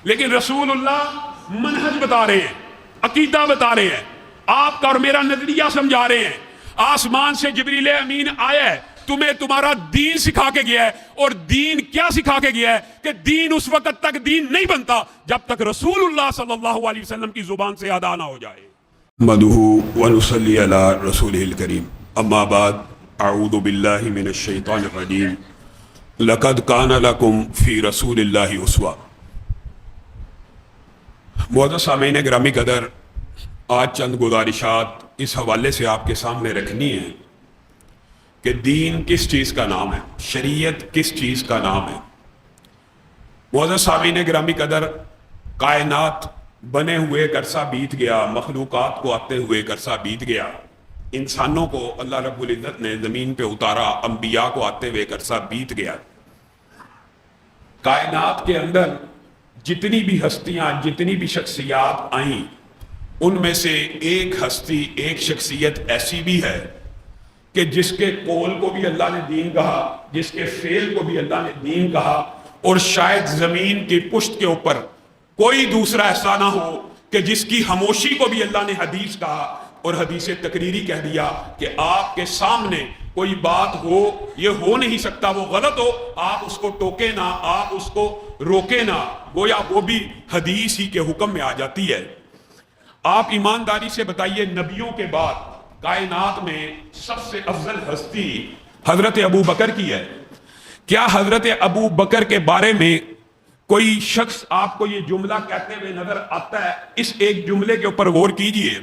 لیکن رسول اللہ منہج بتا رہے ہیں، عقیدہ بتا رہے ہیں، آپ کا اور میرا نظریہ سمجھا رہے ہیں۔ آسمان سے جبریل امین آیا ہے، تمہیں تمہارا دین سکھا کے گیا ہے، اور دین کیا سکھا کے گیا ہے کہ دین اس وقت تک دین نہیں بنتا جب تک رسول اللہ صلی اللہ علیہ وسلم کی زبان سے ادا نہ ہو جائے۔ نحمدہ ونصلی علی رسولہ الکریم، اما بعد، اعوذ باللہ من الشیطان الرجیم، لقد کان لکم فی رسول اللہ اسوہ۔ معزز سامعین گرامی قدر، آج چند گزارشات اس حوالے سے آپ کے سامنے رکھنی ہے کہ دین کس چیز کا نام ہے، شریعت کس چیز کا نام ہے۔ معزز سامعین گرامی قدر، کائنات بنے ہوئے ایک عرصہ بیت گیا، مخلوقات کو آتے ہوئے ایک عرصہ بیت گیا، انسانوں کو اللہ رب العزت نے زمین پہ اتارا، انبیاء کو آتے ہوئے ایک عرصہ بیت گیا۔ کائنات کے اندر جتنی بھی ہستیاں، جتنی بھی شخصیات آئیں، ان میں سے ایک ہستی، ایک شخصیت ایسی بھی ہے کہ جس کے قول کو بھی اللہ نے دین کہا، جس کے فعل کو بھی اللہ نے دین کہا، اور شاید زمین کی پشت کے اوپر کوئی دوسرا ایسا نہ ہو کہ جس کی خاموشی کو بھی اللہ نے حدیث کہا اور حدیث تقریری کہہ دیا کہ آپ کے سامنے کوئی بات ہو، یہ ہو نہیں سکتا، وہ غلط ہو، آپ اس کو ٹوکے نہ، آپ اس کو روکے نہ، گویا وہ بھی حدیث ہی کے حکم میں آ جاتی ہے۔ آپ ایمانداری سے بتائیے، نبیوں کے بعد کائنات میں سب سے افضل ہستی حضرت ابو بکر کی ہے۔ کیا حضرت ابو بکر کے بارے میں کوئی شخص آپ کو یہ جملہ کہتے ہوئے نظر آتا ہے؟ اس ایک جملے کے اوپر غور کیجئے۔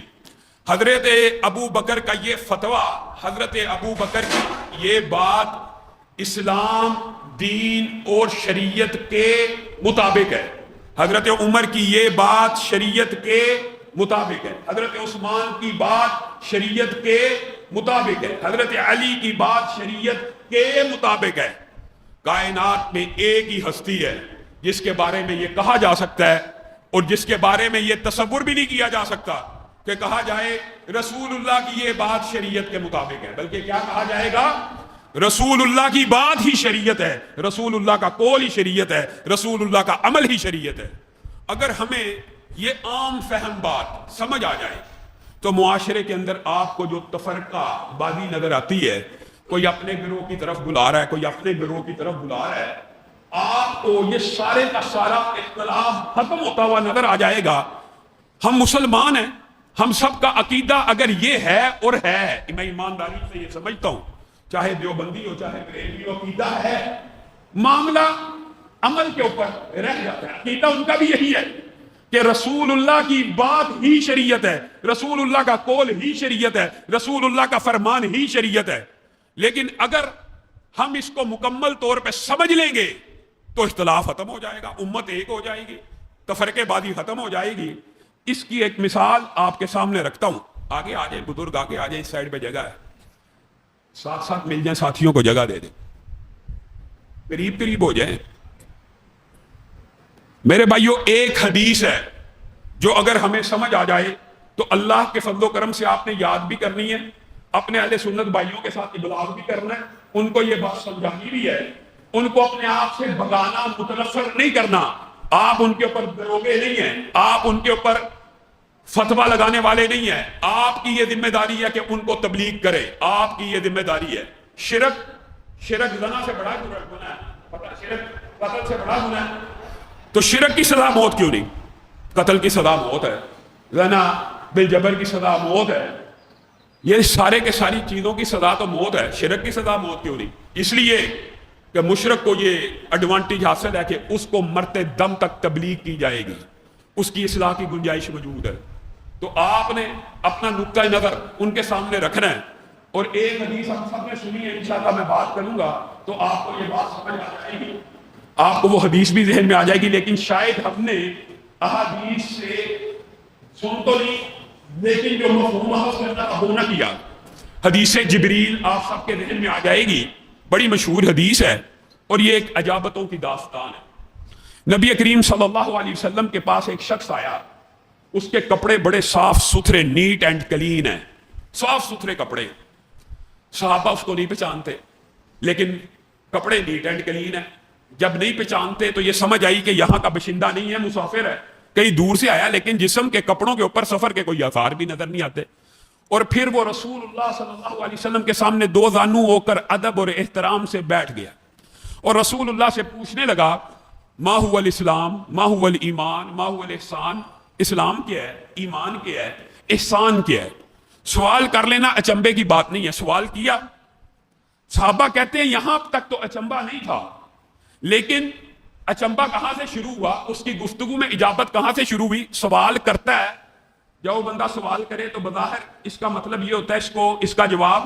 حضرت ابو بکر کا یہ فتویٰ، حضرت ابو بکر کی یہ بات اسلام، دین اور شریعت کے مطابق ہے۔ حضرت عمر کی یہ بات شریعت کے مطابق ہے، حضرت عثمان کی بات شریعت کے مطابق ہے، حضرت علی کی بات شریعت کے مطابق ہے۔ کائنات میں ایک ہی ہستی ہے جس کے بارے میں یہ کہا جا سکتا ہے، اور جس کے بارے میں یہ تصور بھی نہیں کیا جا سکتا کہ کہا جائے رسول اللہ کی یہ بات شریعت کے مطابق ہے، بلکہ کیا کہا جائے گا؟ رسول اللہ کی بات ہی شریعت ہے، رسول اللہ کا قول ہی شریعت ہے، رسول اللہ کا عمل ہی شریعت ہے۔ اگر ہمیں یہ عام فہم بات سمجھ آ جائے تو معاشرے کے اندر آپ کو جو تفرقہ بازی نظر آتی ہے، کوئی اپنے گروہ کی طرف بلا رہا ہے، کوئی اپنے گروہ کی طرف بلا رہا ہے، آپ کو یہ سارے کا سارا اختلاف ختم ہوتا ہوا نظر آ جائے گا۔ ہم مسلمان ہیں، ہم سب کا عقیدہ اگر یہ ہے اور ہے، میں ایمانداری سے یہ سمجھتا ہوں، چاہے دیوبندی ہو چاہے بریلوی ہو، عقیدہ ہے، معاملہ عمل کے اوپر رہ جاتا ہے۔ عقیدہ ان کا بھی یہی ہے کہ رسول اللہ کی بات ہی شریعت ہے، رسول اللہ کا قول ہی شریعت ہے، رسول اللہ کا فرمان ہی شریعت ہے۔ لیکن اگر ہم اس کو مکمل طور پہ سمجھ لیں گے تو اختلاف ختم ہو جائے گا، امت ایک ہو جائے گی، تفرقے بازی ختم ہو جائے گی۔ اس کی ایک مثال آپ کے سامنے رکھتا ہوں۔ آگے آ جائیں بزرگ، آگے آ جائیں، اس سائڈ پہ جگہ ہے، ساتھ ساتھ مل جائیں، ساتھیوں کو جگہ دے دیں، قریب قریب ہو جائیں۔ میرے بھائیوں، ایک حدیث ہے جو اگر ہمیں سمجھ آ جائے تو اللہ کے فضل و کرم سے آپ نے یاد بھی کرنی ہے، اپنے اہل سنت بھائیوں کے ساتھ ابلاغ بھی کرنا ہے، ان کو یہ بات سمجھانی بھی ہے، ان کو اپنے آپ سے بھگانا، متنفر نہیں کرنا۔ آپ ان کے اوپر دروگے نہیں ہیں، آپ ان کے اوپر فتویٰ لگانے والے نہیں ہیں، آپ کی یہ ذمہ داری ہے کہ ان کو تبلیغ کرے، آپ کی یہ ذمہ داری ہے۔ شرک زنا سے بڑا گناہ ہے، شرک قتل سے بڑا گناہ ہے، تو شرک کی سزا موت کیوں نہیں؟ قتل کی سزا موت ہے، زنا بالجبر کی سزا موت ہے، یہ سارے کے ساری چیزوں کی سزا تو موت ہے، شرک کی سزا موت کیوں نہیں؟ اس لیے کہ مشرک کو یہ ایڈوانٹیج حاصل ہے کہ اس کو مرتے دم تک تبلیغ کی جائے گی، اس کی اصلاح کی گنجائش موجود ہے۔ تو آپ نے اپنا نقطہ نظر ان کے سامنے رکھنا ہے، اور ایک حدیث ہم سب نے سنی ہے، انشاءاللہ میں بات کروں گا تو آپ کو یہ بات سمجھ آ جائے گی، آپ کو وہ حدیث بھی ذہن میں آ جائے گی۔ لیکن شاید ہم نے احادیث سے سن تو لی، لیکن جو مفہوم حاصل کرنا تھا وہ نہ کیا۔ حدیث جبریل آپ سب کے ذہن میں آ جائے گی، بڑی مشہور حدیث ہے، اور یہ ایک عجابتوں کی داستان ہے۔ نبی کریم صلی اللہ علیہ وسلم کے پاس ایک شخص آیا، اس کے کپڑے بڑے صاف ستھرے، نیٹ اینڈ کلین ہیں، صاف ستھرے کپڑے، صحابہ اس کو نہیں پہچانتے، لیکن کپڑے نیٹ اینڈ کلین ہیں، جب نہیں پہچانتے تو یہ سمجھ آئی کہ یہاں کا باشندہ نہیں ہے، مسافر ہے، کہیں دور سے آیا، لیکن جسم کے کپڑوں کے اوپر سفر کے کوئی آثار بھی نظر نہیں آتے۔ اور پھر وہ رسول اللہ صلی اللہ علیہ وسلم کے سامنے دو زانو ہو کر ادب اور احترام سے بیٹھ گیا اور رسول اللہ سے پوچھنے لگا ما هو الاسلام ما هو الایمان ما هو الاحسان، اسلام کیا ہے، ایمان کیا ہے، احسان کیا ہے۔ سوال کر لینا اچنبے کی بات نہیں ہے، سوال کیا۔ صحابہ کہتے ہیں یہاں تک تو اچنبا نہیں تھا، لیکن اچنبا کہاں سے شروع ہوا، اس کی گفتگو میں اجابت کہاں سے شروع ہوئی؟ سوال کرتا ہے، جب وہ بندہ سوال کرے تو بظاہر اس کا مطلب یہ ہوتا ہے اس کا جواب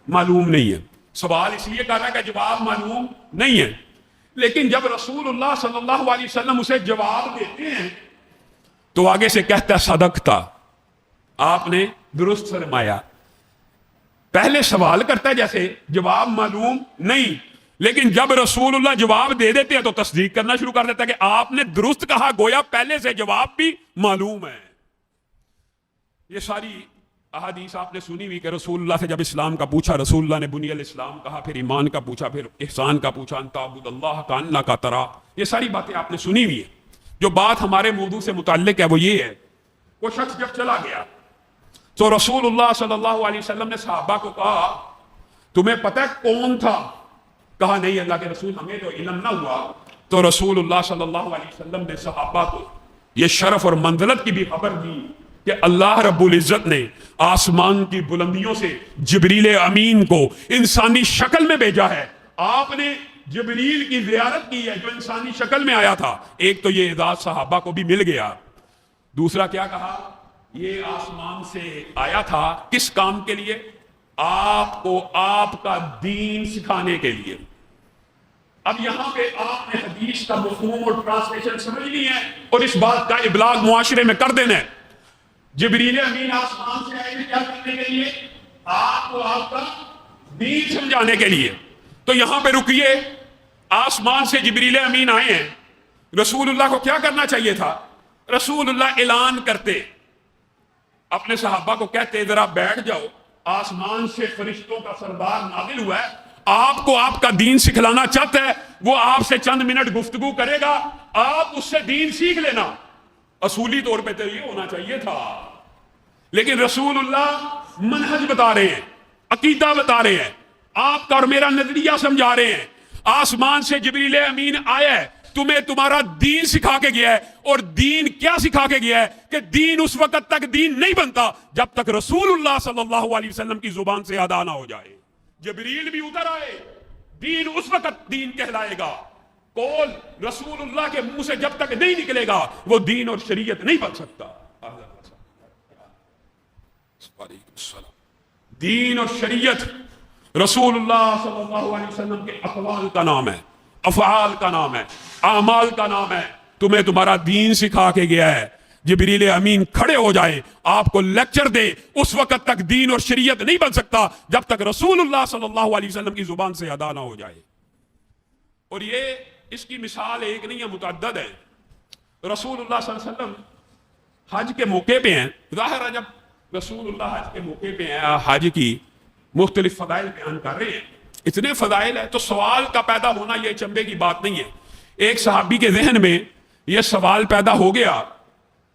معلوم نہیں ہے۔ سوال اس لیے کر رہا ہے کہ جواب معلوم نہیں ہے، لیکن جب رسول اللہ صلی اللہ علیہ وسلم اسے جواب دیتے ہیں تو آگے سے کہتا ہے صدقتا، آپ نے درست فرمایا۔ پہلے سوال کرتا ہے جیسے جواب معلوم نہیں، لیکن جب رسول اللہ جواب دے دیتے ہیں تو تصدیق کرنا شروع کر دیتا ہے کہ آپ نے درست کہا، گویا پہلے سے جواب بھی معلوم ہے۔ یہ ساری احادیث آپ نے سنی ہوئی کہ رسول اللہ سے جب اسلام کا پوچھا، رسول اللہ نے بنی الاسلام کہا، پھر ایمان کا پوچھا، پھر احسان کا پوچھا، ان تعبد اللہ کانک ترا۔ یہ ساری باتیں آپ نے سنی ہوئی ہے۔ جو بات ہمارے موضوع سے متعلق ہے وہ یہ ہے، وہ شخص جب چلا گیا تو رسول اللہ صلی اللہ علیہ وسلم نے صحابہ کو کہا تمہیں پتہ ہے کون تھا؟ کہا نہیں اللہ کے رسول ہمیں تو علم نہ ہوا۔ تو رسول اللہ صلی اللہ علیہ وسلم نے صحابہ کو یہ شرف اور منزلت کی بھی خبر دی کہ اللہ رب العزت نے آسمان کی بلندیوں سے جبریل امین کو انسانی شکل میں بھیجا ہے۔ آپ نے جبریل کی زیارت کی ہے جو انسانی شکل میں آیا تھا۔ ایک تو یہ اعزاز صحابہ کو بھی مل گیا، دوسرا کیا کہا؟ یہ آسمان سے آیا تھا کس کام کے لیے؟ آپ کو آپ کا دین سکھانے کے لیے۔ اب یہاں پہ آپ نے حدیث کا مفہوم اور ٹرانسلیشن سمجھنی ہے اور اس بات کا ابلاغ معاشرے میں کر دینا ہے۔ جبریل امین آسمان سے آئے کیا کرنے کے لیے؟ آپ کو آپ کا دین سمجھانے کے لیے۔ تو یہاں پہ رکیے، آسمان سے جبریل امین آئے ہیں، رسول اللہ کو کیا کرنا چاہیے تھا؟ رسول اللہ اعلان کرتے، اپنے صحابہ کو کہتے ذرا بیٹھ جاؤ، آسمان سے فرشتوں کا سردار نازل ہوا ہے، آپ کو آپ کا دین سکھلانا چاہتا ہے، وہ آپ سے چند منٹ گفتگو کرے گا، آپ اس سے دین سیکھ لینا۔ اصولی طور پہ تو یہ ہونا چاہیے تھا، لیکن رسول اللہ منہج بتا رہے ہیں، عقیدہ بتا رہے ہیں، آپ کا اور میرا نظریہ سمجھا رہے ہیں۔ آسمان سے جبریل امین آیا ہے، تمہیں تمہارا دین سکھا کے گیا ہے، اور دین کیا سکھا کے گیا ہے کہ دین اس وقت تک دین نہیں بنتا جب تک رسول اللہ صلی اللہ علیہ وسلم کی زبان سے ادا نہ ہو جائے۔ جبریل بھی اتر آئے، دین اس وقت دین کہلائے گا، قول رسول اللہ کے منہ سے جب تک نہیں نکلے گا وہ دین اور شریعت نہیں بن سکتا۔ دین اور شریعت رسول اللہ صلی اللہ علیہ وسلم کے اقوال کا نام ہے، افعال کا نام ہے، اعمال کا نام ہے۔ تمہیں تمہارا دین سکھا کے گیا ہے۔ جبریل امین کھڑے ہو جائے، آپ کو لیکچر دے، اس وقت تک دین اور شریعت نہیں بن سکتا جب تک رسول اللہ صلی اللہ علیہ وسلم کی زبان سے ادا نہ ہو جائے۔ اور یہ اس کی مثال ایک نہیں ہے، متعدد ہے۔ رسول اللہ صلی اللہ علیہ وسلم حج کے موقع پہ ہیں، ظاہر ہے جب رسول اللہ حج کے موقع پہ ہیں، حج کی مختلف فضائل بیان کر رہے ہیں، اتنے فضائل ہے تو سوال کا پیدا ہونا یہ چمبے کی بات نہیں ہے۔ ایک صحابی کے ذہن میں یہ سوال پیدا ہو گیا،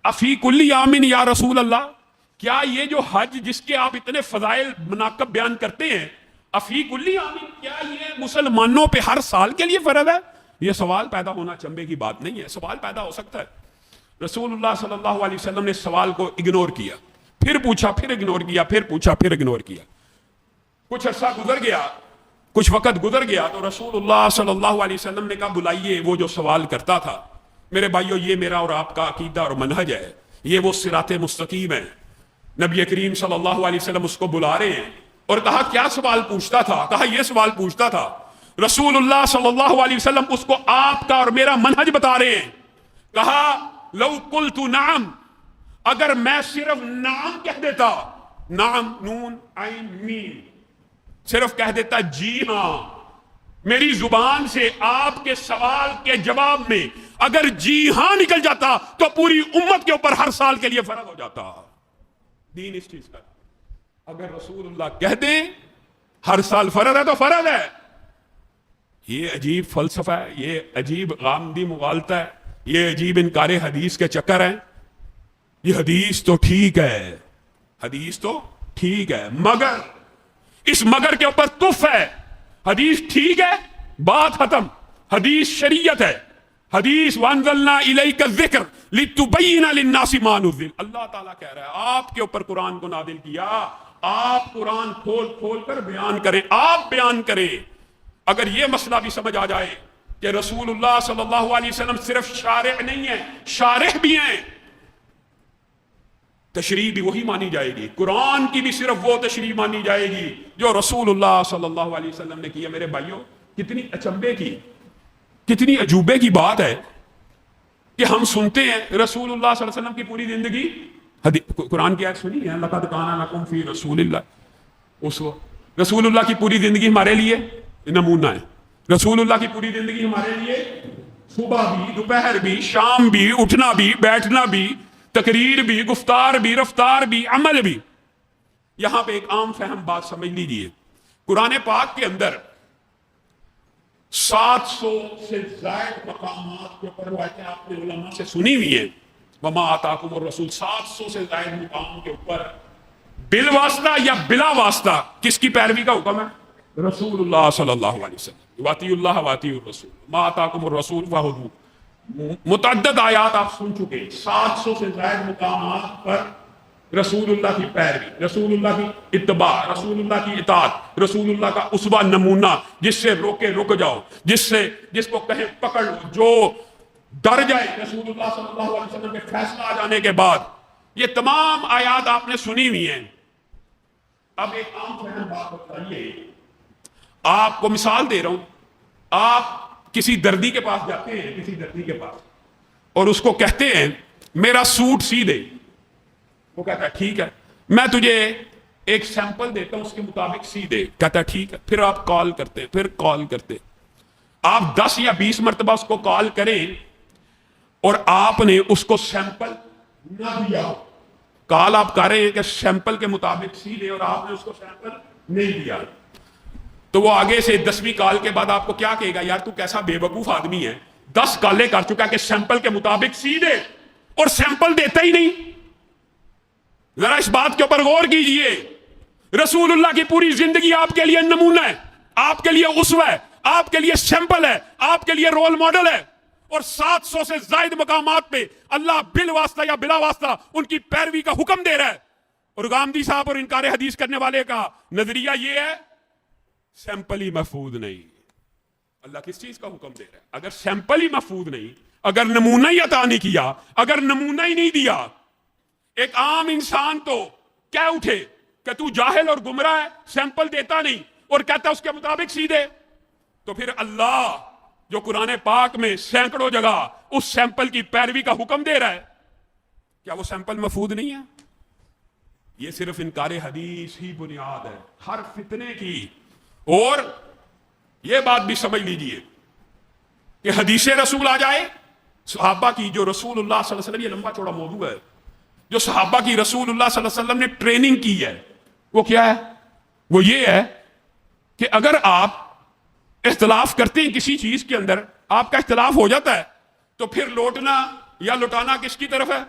افی کلی عامن یا رسول اللہ، کیا یہ جو حج جس کے آپ اتنے فضائل مناقب بیان کرتے ہیں، افی کلی عامن، کیا یہ مسلمانوں پہ ہر سال کے لیے فرض ہے؟ یہ سوال پیدا ہونا چمبے کی بات نہیں ہے، سوال پیدا ہو سکتا ہے۔ رسول اللہ صلی اللہ علیہ وسلم نے سوال کو اگنور کیا، پھر پوچھا، پھر اگنور کیا، پھر پوچھا، پھر اگنور کیا۔ کچھ عرصہ گزر گیا، کچھ وقت گزر گیا تو رسول اللہ صلی اللہ علیہ وسلم نے کہا بلائیے وہ جو سوال کرتا تھا۔ میرے بھائیو، یہ میرا اور آپ کا عقیدہ اور منہج ہے، یہ وہ صراط مستقیم ہے۔ نبی کریم صلی اللہ علیہ وسلم اس کو بلا رہے ہیں اور کہا کیا سوال پوچھتا تھا؟ کہا یہ سوال پوچھتا تھا۔ رسول اللہ صلی اللہ علیہ وسلم اس کو آپ کا اور میرا منہج بتا رہے ہیں۔ کہا لو قلت نعم، اگر میں صرف نعم کہہ دیتا، نعم نون عین میم، صرف کہہ دیتا جی ہاں، میری زبان سے آپ کے سوال کے جواب میں اگر جی ہاں نکل جاتا تو پوری امت کے اوپر ہر سال کے لیے فرض ہو جاتا۔ دین اس چیز کا، اگر رسول اللہ کہہ دیں ہر سال فرض ہے تو فرض ہے، یہ عجیب فلسفہ ہے, یہ عجیب غامدی مغالطہ ہے, یہ عجیب انکار حدیث کے چکر ہیں. یہ حدیث تو ٹھیک ہے, حدیث تو ٹھیک ہے, مگر اس مگر کے اوپر تف ہے. حدیث ٹھیک ہے, بات ختم. حدیث شریعت ہے. حدیث وانزلنا الیک الذکر لتبین للناس ما نزل. اللہ تعالیٰ کہہ رہا ہے آپ کے اوپر قرآن کو نازل کیا, آپ قرآن کھول کھول کر بیان کریں, آپ بیان کریں. اگر یہ مسئلہ بھی سمجھ آ جائے کہ رسول اللہ صلی اللہ علیہ وسلم صرف شارع نہیں ہے, شارح بھی ہیں, تشریح بھی وہی مانی جائے گی. قرآن کی بھی صرف وہ تشریح مانی جائے گی جو رسول اللہ صلی اللہ علیہ وسلم نے کی ہے. میرے بھائیوں, کتنی اچنبے کی, کتنی عجوبے کی بات ہے کہ ہم سنتے ہیں رسول اللہ صلی اللہ علیہ وسلم کی پوری زندگی. قرآن کی آیت سنی ہے, لقد کان لکم فی رسول اللہ اسوہ. رسول اللہ کی پوری زندگی ہمارے لیے نمونہ ہے. رسول اللہ کی پوری زندگی ہمارے لیے صبح بھی, دوپہر بھی, شام بھی, اٹھنا بھی, بیٹھنا بھی, تقریر بھی, گفتار بھی, رفتار بھی, عمل بھی. یہاں پہ ایک عام فہم بات سمجھ لیجیے. قرآن پاک کے اندر 700 سے زائد مقامات کے اوپر روایتیں آپ نے علماء سے سنی ہوئی ہیں. وما آتاکم الرسول, 700 سے زائد مقام کے اوپر بالواسطہ یا بلا واسطہ کس کی پیروی کا حکم ہے؟ رسول اللہ صلی اللہ علیہ وسلم. واطیعوا اللہ واطیعوا الرسول ما آتاکم الرسول فخذوہ. متعدد آیات آپ سن چکے. 700 سے زائد مقامات پر رسول اللہ کی پیروی, رسول اللہ کی اتباع, رسول اللہ کی اطاعت, رسول اللہ کا اسوہ نمونہ, جس سے روکے رک جاؤ, جس کو کہیں پکڑ لو, جو ڈر جائے رسول اللہ صلی اللہ علیہ وسلم کے فیصلہ آ جانے کے بعد. یہ تمام آیات آپ نے سنی ہوئی ہیں. اب ایک عام فہم بات بتائیے, آپ کو مثال دے رہا ہوں. آپ کسی دردی کے پاس جاتے ہیں, کسی دردی کے پاس, اور اس کو کہتے ہیں میرا سوٹ سی دے. وہ کہتا ہے ٹھیک ہے, میں تجھے ایک سیمپل دیتا ہوں, اس کے مطابق سی دے. کہتا ہے ٹھیک ہے. پھر آپ کال کرتے, پھر کال کرتے, آپ 10 یا 20 مرتبہ اس کو کال کریں اور آپ نے اس کو سیمپل نہ دیا. کال آپ کر رہے ہیں کہ سیمپل کے مطابق سی دے, اور آپ نے اس کو سیمپل نہیں دیا. تو وہ آگے سے 10ویں کال کے بعد آپ کو کیا کہے گا؟ یار تو کیسا بے وقوف آدمی ہے, 10 کالیں کر چکا کہ سیمپل کے مطابق سی دے, اور سیمپل دیتا ہی نہیں. ذرا اس بات کے اوپر غور کیجئے. رسول اللہ کی پوری زندگی آپ کے لیے نمونہ ہے, آپ کے لیے اسوہ ہے, آپ کے لیے سیمپل ہے, آپ کے لیے رول ماڈل ہے. اور 700 سے زائد مقامات پہ اللہ بالواسطہ یا بلا واسطہ ان کی پیروی کا حکم دے رہا ہے. اور غامدی صاحب اور انکار حدیث کرنے والے کا نظریہ یہ ہے سیمپل ہی محفوظ نہیں. اللہ کس چیز کا حکم دے رہا ہے؟ اگر سیمپل ہی محفوظ نہیں, اگر نمونہ ہی عطا نہیں کیا, اگر نمونہ ہی نہیں دیا, ایک عام انسان تو کیا اٹھے کہ تو جاہل اور گمراہ ہے, سیمپل دیتا نہیں اور کہتا ہے اس کے مطابق سی دے. تو پھر اللہ جو قرآن پاک میں سینکڑوں جگہ اس سیمپل کی پیروی کا حکم دے رہا ہے, کیا وہ سیمپل محفوظ نہیں ہے؟ یہ صرف انکار حدیث ہی بنیاد ہے ہر فتنے کی. اور یہ بات بھی سمجھ لیجئے کہ حدیث رسول آ جائے صحابہ کی, جو رسول اللہ صلی اللہ علیہ وسلم, یہ لمبا چوڑا موضوع ہے, جو صحابہ کی رسول اللہ صلی اللہ علیہ وسلم نے ٹریننگ کی ہے, وہ کیا ہے؟ وہ یہ ہے کہ اگر آپ اختلاف کرتے ہیں کسی چیز کے اندر, آپ کا اختلاف ہو جاتا ہے, تو پھر لوٹنا یا لٹانا کس کی طرف ہے؟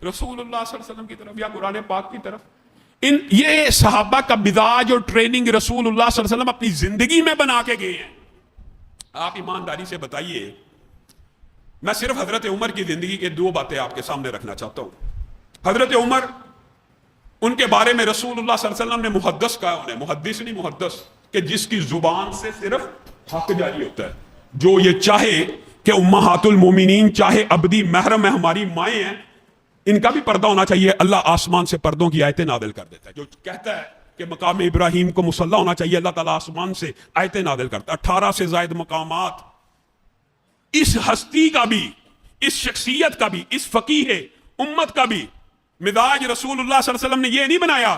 رسول اللہ صلی اللہ علیہ وسلم کی طرف یا قرآن پاک کی طرف. یہ صحابہ کا مزاج اور ٹریننگ رسول اللہ صلی اللہ علیہ وسلم اپنی زندگی میں بنا کے گئے ہیں. آپ ایمانداری سے بتائیے, میں صرف حضرت عمر کی زندگی کے 2 باتیں آپ کے سامنے رکھنا چاہتا ہوں. حضرت عمر, ان کے بارے میں رسول اللہ صلی اللہ علیہ وسلم نے محدث کہا, انہیں محدث نہیں محدث, کہ جس کی زبان سے صرف حق جاری ہوتا ہے. جو یہ چاہے کہ امہات المومنین, چاہے ابدی محرم میں ہماری مائیں ہیں, ان کا بھی پردہ ہونا چاہیے, اللہ آسمان سے پردوں کی آیتیں نازل کر دیتا ہے. جو کہتا ہے کہ مقام ابراہیم کو مصلی ہونا چاہیے, اللہ تعالیٰ آسمان سے آیتیں نازل کرتا ہے. 18 سے زائد مقامات. اس ہستی کا بھی, اس شخصیت کا بھی, اس فقیہ امت کا بھی مزاج رسول اللہ صلی اللہ علیہ وسلم نے یہ نہیں بنایا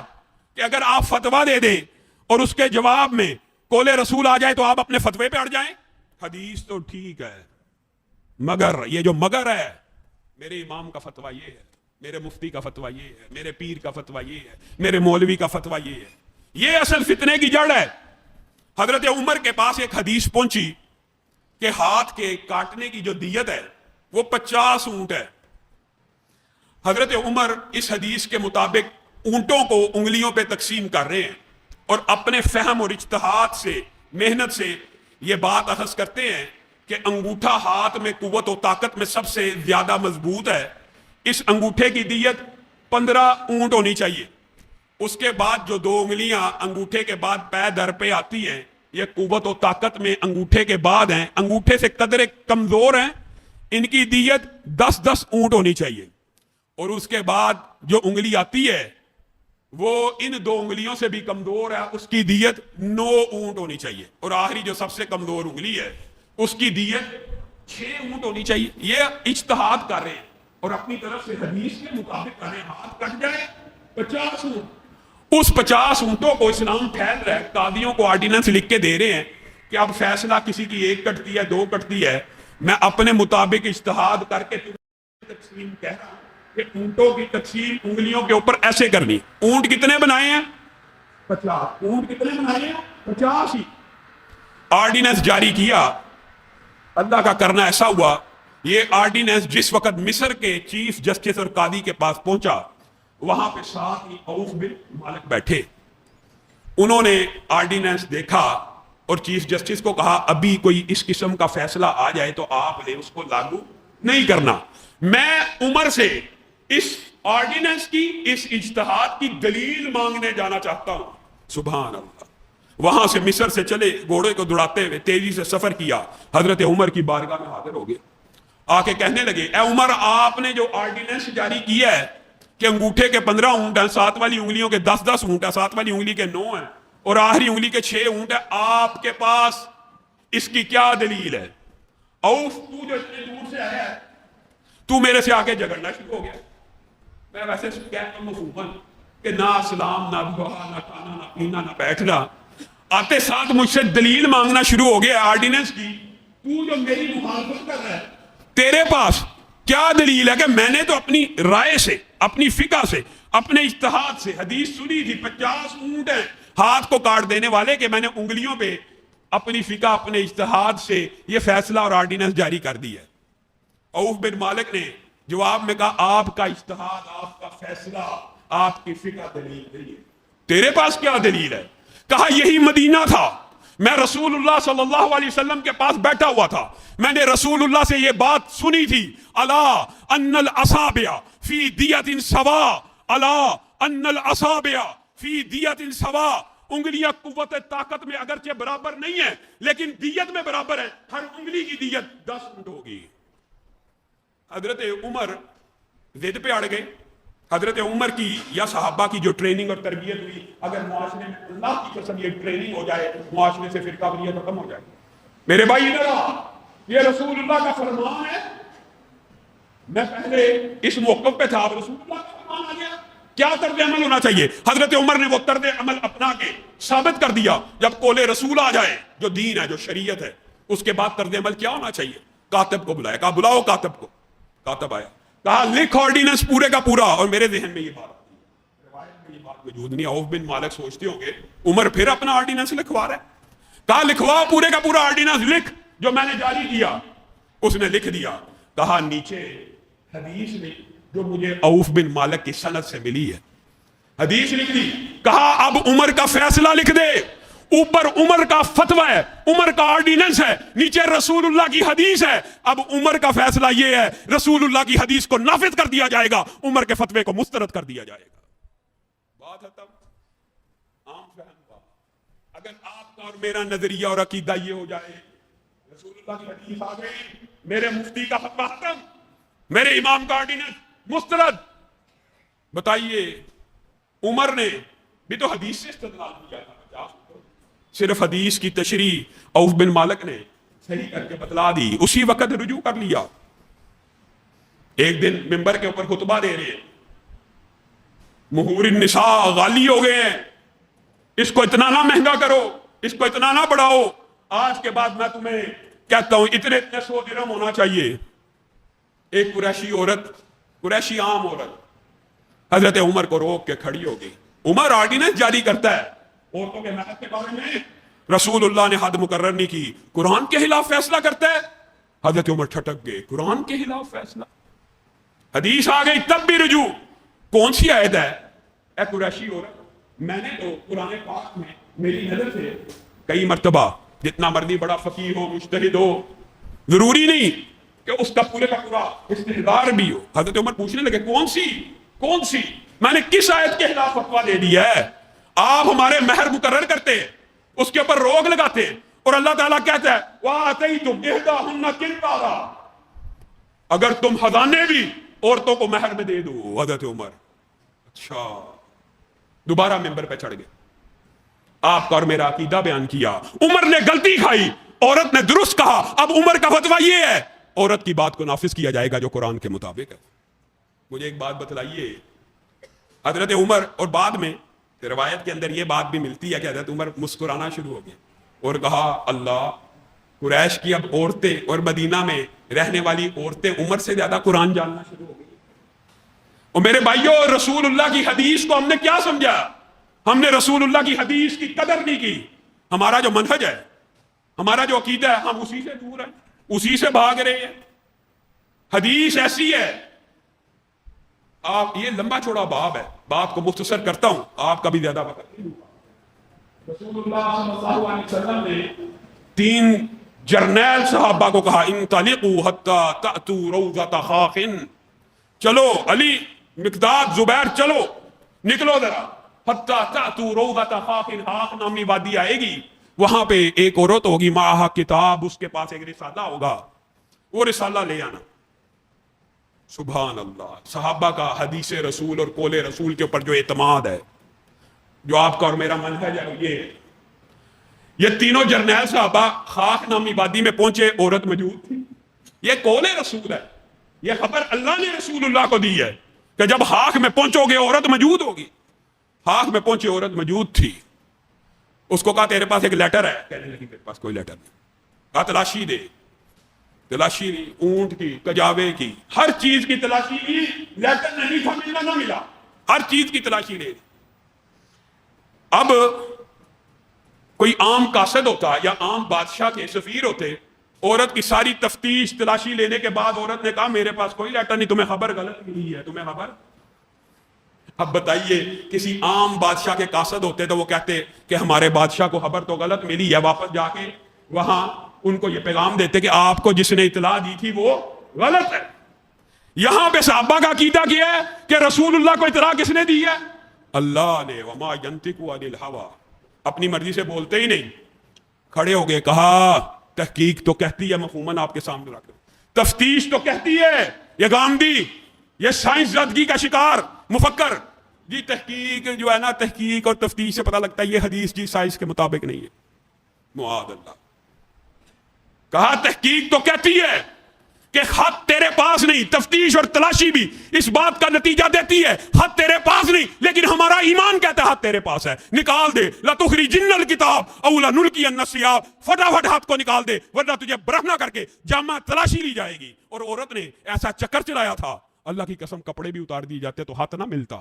کہ اگر آپ فتویٰ دے دیں اور اس کے جواب میں قول رسول آ جائے تو آپ اپنے فتوے پہ اڑ جائیں. حدیث تو ٹھیک ہے, مگر یہ جو مگر ہے, میرے امام کا فتویٰ یہ ہے, میرے مفتی کا فتویٰ یہ ہے, میرے پیر کا فتویٰ یہ ہے, میرے مولوی کا فتویٰ یہ ہے. یہ اصل فتنے کی جڑ ہے. حضرت عمر کے پاس ایک حدیث پہنچی کہ ہاتھ کے کاٹنے کی جو دیت ہے وہ 50 اونٹ ہے۔ حضرت عمر اس حدیث کے مطابق اونٹوں کو انگلیوں پہ تقسیم کر رہے ہیں اور اپنے فہم اور اجتہاد سے، محنت سے یہ بات اخذ کرتے ہیں کہ انگوٹھا ہاتھ میں قوت و طاقت میں سب سے زیادہ مضبوط ہے، اس انگوٹھے کی دیت 15 اونٹ ہونی چاہیے۔ اس کے بعد جو 2 انگلیاں انگوٹھے کے بعد پے در پہ آتی ہیں، یہ قوت و طاقت میں انگوٹھے کے بعد ہیں، انگوٹھے سے قدرے کمزور ہیں، ان کی دیت 10 اونٹ ہونی چاہیے۔ اور اس کے بعد جو انگلی آتی ہے وہ ان 2 انگلیوں سے بھی کمزور ہے، اس کی دیت 9 اونٹ ہونی چاہیے۔ اور آخری جو سب سے کمزور انگلی ہے اس کی دیت 6 اونٹ ہونی چاہیے۔ یہ اجتہاد کر رہے ہیں اور اپنی طرف سے حدیث کے مطابق کر رہے ہیں، ہاتھ کٹ جائے 50 اونٹ۔ اس 50 اونٹوں کو اسلام پھیل رہا ہے، قاضیوں کو آرڈیننس لکھ کے دے رہے ہیں کہ اب فیصلہ کسی کی 1 کٹتی ہے 2 کٹتی ہے، میں اپنے مطابق اجتہاد کر کے تقسیم کہہ رہا ہوں کہ اونٹوں کی تقسیم انگلیوں کے اوپر ایسے کرنی۔ اونٹ کتنے بنائے ہیں؟ 50۔ اونٹ کتنے بنائے ہیں؟ 50 ہی۔ آرڈیننس جاری کیا، اللہ کا کرنا ایسا ہوا، یہ آرڈیننس جس وقت مصر کے چیف جسٹس اور قاضی کے پاس پہنچا، وہاں پہ ساتھ ہی عوف بن مالک بیٹھے۔ انہوں نے آرڈیننس دیکھا اور چیف جسٹس کو کہا ابھی کوئی اس قسم کا فیصلہ آ جائے تو آپ نے اس کو لاگو نہیں کرنا، میں عمر سے اس آرڈیننس کی، اس اجتہاد کی دلیل مانگنے جانا چاہتا ہوں۔ سبحان اللہ۔ وہاں سے مصر سے چلے، گھوڑے کو دوڑاتے ہوئے تیزی سے سفر کیا، حضرت عمر کی بارگاہ میں حاضر ہو گئے، آ کے کہنے لگے اے عمر، آپ نے جو آرڈیننس جاری کیا ہے کہ انگوٹھے کے 15 اونٹ ہیں، 7 والی انگلیوں کے 10 اونٹ ہیں، 7 والی انگلی کے 9 ہیں اور آخری انگلی کے 6 اونٹ ہیں، آپ کے پاس اس کی کیا دلیل ہے؟ اوف، تو جو اتنے دور سے آیا ہے، تو میرے سے آگے جھگڑنا شروع ہو گیا۔ میں ویسے کہتا ہوں مفہوماً کہ نہ اسلام، نہ دعا، نہ کھانا، نہ پینا، نہ بیٹھنا، آتے ساتھ مجھ سے دلیل مانگنا شروع ہو گیا آرڈیننس کی۔ تو جو میری مخالفت کر رہا ہے، تیرے پاس کیا دلیل ہے کہ میں نے تو اپنی رائے سے، اپنی فقہ سے، اپنے اجتہاد سے حدیث سنی تھی 50 اونٹ ہیں ہاتھ کو کاٹ دینے والے، کہ میں نے انگلیوں پہ اپنی فقہ، اپنے اجتہاد سے یہ فیصلہ اور آرڈیننس جاری کر دی ہے۔ عوف بن مالک نے جواب میں کہا آپ کا اجتہاد، آپ کا فیصلہ، آپ کی فقہ دلیل نہیں ہے، تیرے پاس کیا دلیل ہے؟ کہا یہی مدینہ تھا، میں رسول اللہ صلی اللہ علیہ وسلم کے پاس بیٹھا ہوا تھا، میں نے رسول اللہ سے یہ بات سنی تھی، الا ان الاصابع فی دیت سوا، الا ان الاصابع فی دیت سوا، انگلیاں قوت طاقت میں اگرچہ برابر نہیں ہیں لیکن دیت میں برابر ہیں، ہر انگلی کی دیت 10 اونٹ ہوگی۔ حضرت عمر ضد پہ اڑ گئے۔ حضرت عمر کی یا صحابہ کی جو ٹریننگ اور تربیت ہوئی، اگر معاشرے میں اللہ کی قسم یہ ٹریننگ ہو جائے، معاشرے سے فرقہ واریت ختم ہو جائے۔ میرے بھائی ادھر آ، یہ رسول اللہ کا فرمان ہے، میں پہلے اس موقف پہ تھا، اب رسول اللہ کا فرمان آ گیا، کیا طرز عمل ہونا چاہیے؟ حضرت عمر نے وہ طرز عمل اپنا کے ثابت کر دیا، جب قول رسول آ جائے، جو دین ہے، جو شریعت ہے، اس کے بعد طرز عمل کیا ہونا چاہیے؟ کاتب کو بلایا، کہا بلاؤ کاتب کو۔ کاتب آیا، کہا لکھ آرڈیننس پورے کا پورا، اور میرے ذہن میں یہ بات آتی ہے، روایت میں یہ بات موجود نہیں۔ عوف بن مالک سوچتے ہوں گے عمر پھر اپنا آرڈیننس لکھوا رہا ہے، کہا لکھوا پورے کا پورا آرڈیننس، لکھ جو میں نے جاری کیا۔ اس نے لکھ دیا، کہا نیچے حدیث میں جو مجھے عوف بن مالک کی سند سے ملی ہے، حدیث لکھ دی، کہا اب عمر کا فیصلہ لکھ دے، اوپر عمر کا فتویٰ ہے، عمر کا آرڈیننس ہے، نیچے رسول اللہ کی حدیث ہے، اب عمر کا فیصلہ یہ ہے، رسول اللہ کی حدیث کو نافذ کر دیا جائے گا، عمر کے فتوے کو مسترد کر دیا جائے گا۔ بات ختم، عام فہم ہوا۔ اگر آپ کا اور میرا نظریہ اور عقیدہ یہ ہو جائے، رسول اللہ کی حدیث آ گئی، میرے مفتی کا فتویٰ ختم، میرے امام کا آرڈیننس مسترد، بتائیے عمر نے بھی تو حدیث سے استدلال کیا تھا، صرف حدیث کی تشریح عوف بن مالک نے صحیح کر کے بتلا دی، اسی وقت رجوع کر لیا۔ ایک دن منبر کے اوپر خطبہ دے رہے ہیں، مہور النساء غالی ہو گئے ہیں، اس کو اتنا نہ مہنگا کرو، اس کو اتنا نہ بڑھاؤ، آج کے بعد میں تمہیں کہتا ہوں اتنے 100 درہم ہونا چاہیے۔ ایک قریشی عورت، قریشی عام عورت حضرت عمر کو روک کے کھڑی ہو گئی۔ عمر آرڈیننس جاری کرتا ہے عورتوں کے محض کے بارے میں، رسول اللہ نے حد مقرر نہیں کی، قرآن کے خلاف فیصلہ کرتا ہے. حضرت عمر ٹھٹک گئے، قرآن کے خلاف فیصلہ؟ حدیث آ گئی تب بھی رجوع. کون سی آیت ہے؟ اے قریشی عورت، میں نے تو قرآن پاک میں میری نظر سے کئی مرتبہ، جتنا مرضی بڑا فقیہ ہو مجتہد ہو، ضروری نہیں کہ اس کا پورے کا پورا استحضار بھی ہو. حضرت عمر پوچھنے لگے کون سی میں نے کس آیت کے خلاف فتویٰ دے دیا ہے؟ آپ ہمارے مہر مقرر کرتے، اس کے اوپر روک لگاتے، اور اللہ تعالیٰ کہتا ہے وَآتَيْتُمْ إِحْدَاهُنَّ قِنطَارًا، اگر تم خزانے بھی عورتوں کو مہر میں دے دو. حضرت عمر اچھا، دوبارہ ممبر پہ چڑھ گئے، آپ کا اور میرا عقیدہ بیان کیا. عمر نے غلطی کھائی، عورت نے درست کہا. اب عمر کا فتویٰ یہ ہے، عورت کی بات کو نافذ کیا جائے گا جو قرآن کے مطابق ہے. مجھے ایک بات بتلائیے، حضرت عمر، اور بعد میں روایت کے اندر یہ بات بھی ملتی ہے کہ حضرت عمر مسکرانا شروع ہو گئے اور کہا اللہ، قریش کی اب عورتیں اور مدینہ میں رہنے والی عورتیں عمر سے زیادہ قرآن جاننا شروع ہو گئی. اور میرے بھائیوں، رسول اللہ کی حدیث کو ہم نے کیا سمجھا؟ ہم نے رسول اللہ کی حدیث کی قدر نہیں کی. ہمارا جو منہج ہے، ہمارا جو عقیدہ ہے، ہم اسی سے دور ہیں، اسی سے بھاگ رہے ہیں. حدیث ایسی ہے، آپ، یہ لمبا چوڑا باب ہے، بات کو مختصر کرتا ہوں، آپ کا بھی زیادہ وقت نہیں ہوگا. رسول اللہ صلی اللہ علیہ وسلم نے 3 جرنیل صحابہ کو کہا انطلقوا حتی تأتوا روضۃ خاخ، چلو علی، مقداد، زبیر، چلو نکلو ذرا، حتی تأتوا روضۃ خاخ، خاخ نامی وادی آئے گی، وہاں پہ ایک عورت ہوگی، معہا کتاب، اس کے پاس ایک رسالہ ہوگا، وہ رسالہ لے آنا. سبحان اللہ. صحابہ کا حدیث رسول اور قول رسول کے اوپر جو اعتماد ہے، جو آپ کا اور میرا منہج ہے، یہ تینوں جرنیل صحابہ خاخ نامی وادی میں پہنچے، عورت موجود تھی. یہ قول رسول ہے، یہ خبر اللہ نے رسول اللہ کو دی ہے کہ جب خاخ میں پہنچو گے عورت موجود ہوگی. خاخ میں پہنچے، عورت موجود تھی. اس کو کہا تیرے پاس ایک لیٹر ہے؟ کہنے لگی میرے پاس کوئی لیٹر نہیں. کہا تلاشی دے. تلاشی لی، اونٹ کی، کجاوے کی، ہر چیز کی تلاشی لی. لیٹر نہیں تھا، ملنا نہ ملا، ہر چیز کی تلاشی لے لی. اب کوئی عام قاصد ہوتا یا عام بادشاہ کے سفیر ہوتے، عورت کی ساری تفتیش تلاشی لینے کے بعد عورت نے کہا میرے پاس کوئی لیٹر نہیں، تمہیں خبر غلط ملی ہے، تمہیں خبر. اب بتائیے، کسی عام بادشاہ کے قاصد ہوتے تو وہ کہتے کہ ہمارے بادشاہ کو خبر تو غلط ملی ہے، واپس جا کے وہاں ان کو یہ پیغام دیتے کہ آپ کو جس نے اطلاع دی تھی وہ غلط ہے. یہاں پہ صحابہ کا عقیدہ کیا ہے کہ رسول اللہ کو اطلاع کس نے دی ہے؟ اللہ نے. وما ينطق عن الهوى، اپنی مرضی سے بولتے ہی نہیں. کھڑے ہو گئے، کہا تحقیق تو کہتی ہے، مفہوماً آپ کے سامنے رکھ، تفتیش تو کہتی ہے، یہ گاندھی، یہ سائنس زدگی کا شکار مفکر جی، تحقیق جو ہے نا، تحقیق اور تفتیش سے پتہ لگتا ہے یہ حدیث جی سائنس کے مطابق نہیں ہے. معاذ اللہ. کہا تحقیق تو کہتی ہے کہ خط تیرے پاس نہیں، تفتیش اور تلاشی بھی اس بات کا نتیجہ دیتی ہے خط تیرے پاس نہیں، لیکن ہمارا ایمان کہتا ہے خط تیرے پاس ہے، نکال دے. لَتُخْرِجِنَّ الْكِتَابَ أَوْ لَنُلْقِيَنَّ السِّيَاحَ، فٹافٹ ہاتھ کو نکال دے ورنہ تجھے برہنہ کر کے جامع تلاشی لی جائے گی. اور عورت نے ایسا چکر چلایا تھا، اللہ کی قسم کپڑے بھی اتار دی جاتے تو ہاتھ نہ ملتا.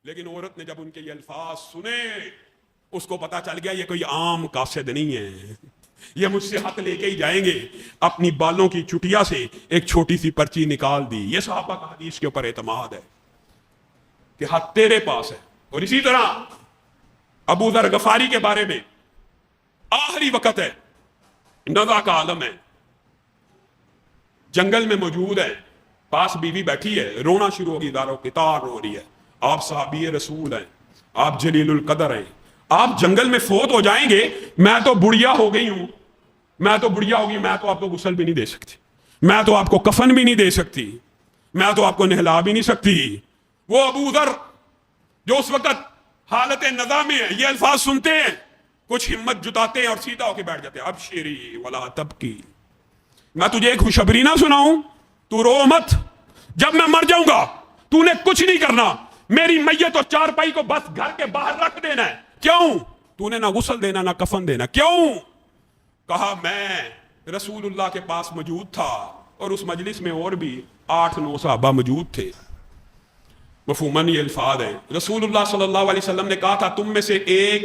لیکن عورت نے جب ان کے یہ الفاظ سنے، اس کو پتا چل گیا یہ کوئی عام قاصد نہیں ہے، یہ مجھ سے حق لے کے ہی جائیں گے. اپنی بالوں کی چٹیا سے ایک چھوٹی سی پرچی نکال دی. یہ صحابہ کا حدیث کے اوپر اعتماد ہے کہ حق تیرے پاس ہے. اور اسی طرح ابو ذر غفاری کے بارے میں، آخری وقت ہے، نزا کا عالم ہے، جنگل میں موجود ہے، پاس بیوی بیٹھی ہے، رونا شروع ہوگی، دارو قطار رو رہی ہے. آپ صحابی رسول ہیں، آپ جلیل القدر ہیں، آپ جنگل میں فوت ہو جائیں گے. میں تو بڑھیا ہو گئی ہوں، میں تو بڑھیا ہوگی، میں تو آپ کو غسل بھی نہیں دے سکتی، میں تو آپ کو کفن بھی نہیں دے سکتی، میں تو آپ کو نہلا بھی نہیں سکتی. وہ ابو ذر جو اس وقت حالت نزا میں ہے، یہ الفاظ سنتے ہیں، کچھ ہمت جتاتے ہیں اور سیدھا ہو کے بیٹھ جاتے ہیں. ابشری ولا تبکی، میں تجھے ایک خوشخبری نہ سناؤں؟ تو رو مت، جب میں مر جاؤں گا تو نے کچھ نہیں کرنا، میری میت اور چارپائی کو بس گھر کے باہر رکھ دینا ہے. کیوں؟ تو نے نہ غسل دینا نہ کفن دینا. کیوں؟ کہا میں رسول اللہ کے پاس موجود تھا اور اس مجلس میں اور بھی 8-9 صحابہ موجود تھے. مفہوماً یہ الفاظ ہیں. رسول اللہ صلی اللہ علیہ وسلم نے کہا تھا تم میں سے ایک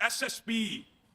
SSP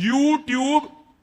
YouTube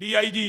DIG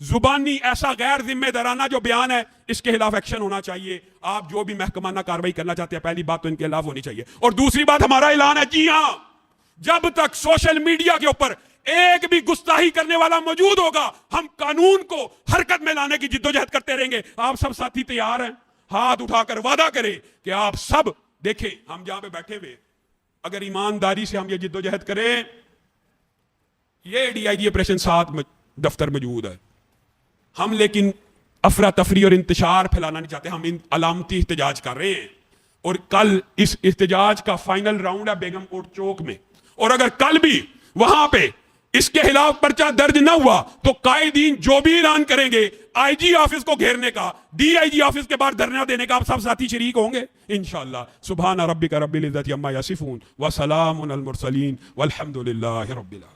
زبانی ایسا غیر ذمہ دارانہ جو بیان ہے اس کے خلاف ایکشن ہونا چاہیے. آپ جو بھی محکمانہ کارروائی کرنا چاہتے ہیں پہلی بات تو ان کے خلاف ہونی چاہیے. اور دوسری بات ہمارا اعلان ہے, جی ہاں, جب تک سوشل میڈیا کے اوپر ایک بھی گستاخی کرنے والا موجود ہوگا ہم قانون کو حرکت میں لانے کی جدوجہد کرتے رہیں گے. آپ سب ساتھی تیار ہیں؟ ہاتھ اٹھا کر وعدہ کریں کہ آپ سب دیکھیں ہم جہاں پہ بیٹھے ہوئے اگر ایمانداری سے ہم یہ جدوجہد کریں. یہ ڈی آئی جی آپریشن 7 دفتر موجود ہے, ہم لیکن افراتفری اور انتشار پھیلانا نہیں چاہتے. ہم علامتی احتجاج کر رہے ہیں اور کل اس احتجاج کا فائنل راؤنڈ ہے بیگم کوٹ چوک میں, اور اگر کل بھی وہاں پہ اس کے خلاف پرچہ درج نہ ہوا تو قائدین جو بھی اعلان کریں گے آئی جی آفس کو گھیرنے کا, ڈی آئی جی آفس کے باہر دھرنا دینے کا, آپ سب ساتھی شریک ہوں گے انشاءاللہ. سبحان ربک رب العزت عما یصفون وسلام علی المرسلین والحمد للہ رب العالمین.